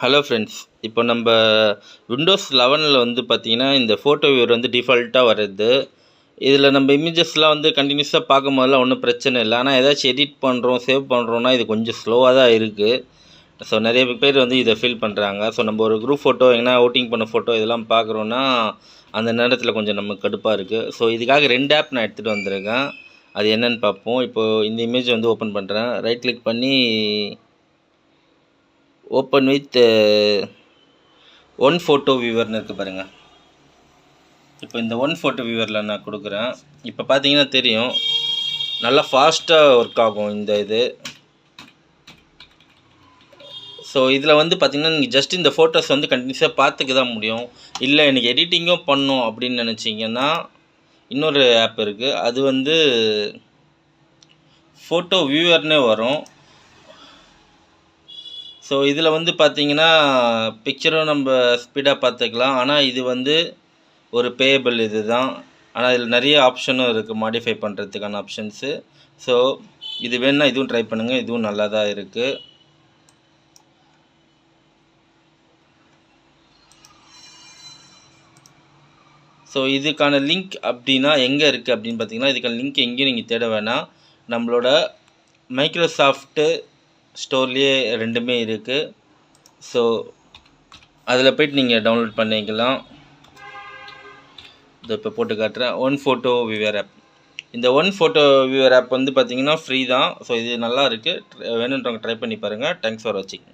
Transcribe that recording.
Hello friends, இப்போ நம்ம Windows 11ல் வந்து பார்த்திங்கன்னா இந்த ஃபோட்டோ வியூவர் வந்து டிஃபால்ட்டாக வருது. இதில் நம்ம இமேஜஸ்லாம் வந்து கண்டினியூஸாக பார்க்கும் போதெல்லாம் ஒன்றும் பிரச்சனை இல்லை. ஆனால் ஏதாச்சும் எடிட் பண்ணுறோம், சேவ் பண்ணுறோன்னா இது கொஞ்சம் ஸ்லோவாக தான் இருக்குது. ஸோ நிறைய பேர் வந்து இதை ஃபீல் பண்ணுறாங்க. ஸோ நம்ம ஒரு குரூப் ஃபோட்டோ எங்கன்னா அவுட்டிங் பண்ண ஃபோட்டோ இதெல்லாம் பார்க்குறோன்னா அந்த நேரத்தில் கொஞ்சம் நமக்கு கடுப்பாக இருக்குது. ஸோ இதுக்காக 2 ஆப் நான் எடுத்துகிட்டு வந்திருக்கேன். அது என்னென்னு பார்ப்போம். இப்போது இந்த இமேஜ் வந்து ஓப்பன் பண்ணுறேன். ரைட் கிளிக் பண்ணி ஓப்பன் வித் ஒன் ஃபோட்டோ வியூவர்னு இருக்குது பாருங்கள். இப்போ இந்த ஒன் ஃபோட்டோ வியூவரில் நான் கொடுக்குறேன். இப்போ பார்த்தீங்கன்னா தெரியும், நல்லா ஃபாஸ்ட்டாக ஒர்க் ஆகும் இந்த இது. ஸோ இதில் வந்து பார்த்திங்கன்னா நீங்கள் ஜஸ்ட் இந்த ஃபோட்டோஸ் வந்து கண்டினியூஸாக பார்த்துக்க தான் முடியும். இல்லை எனக்கு எடிட்டிங்கும் பண்ணணும் அப்படின்னு நினச்சிங்கன்னா இன்னொரு ஆப் இருக்குது. அது வந்து ஃபோட்டோ வியூவர்னே வரும். ஸோ இதில் வந்து பார்த்திங்கன்னா பிக்சரும் நம்ம ஸ்பீடாக பார்த்துக்கலாம். ஆனால் இது வந்து ஒரு பேயபிள் இது தான். ஆனால் இதில் நிறைய ஆப்ஷனும் இருக்குது மாடிஃபை பண்ணுறதுக்கான ஆப்ஷன்ஸு. ஸோ இது வேணுன்னா இதுவும் ட்ரை பண்ணுங்கள், இதுவும் நல்லா தான் இருக்குது. ஸோ இதுக்கான லிங்க் அப்படின்னா எங்கே இருக்குது அப்படின்னு பார்த்தீங்கன்னா, இதுக்கான லிங்க் எங்கேயும் நீங்கள் தேட வேணாம். நம்மளோட மைக்ரோசாஃப்ட்டு ஸ்டோர்லேயே ரெண்டுமே இருக்குது. ஸோ அதில் போய்ட்டு நீங்கள் டவுன்லோட் பண்ணிக்கலாம். இதை இப்போ போட்டு காட்டுறேன். One photo viewer app. இந்த ஒன் ஃபோட்டோ வியூவர் ஆப் வந்து பார்த்திங்கன்னா ஃப்ரீ தான். ஸோ இது நல்லா இருக்குது. வேணுன்றவங்க ட்ரை பண்ணி பாருங்கள். தேங்க்ஸ் ஃபார் வாட்சிங்.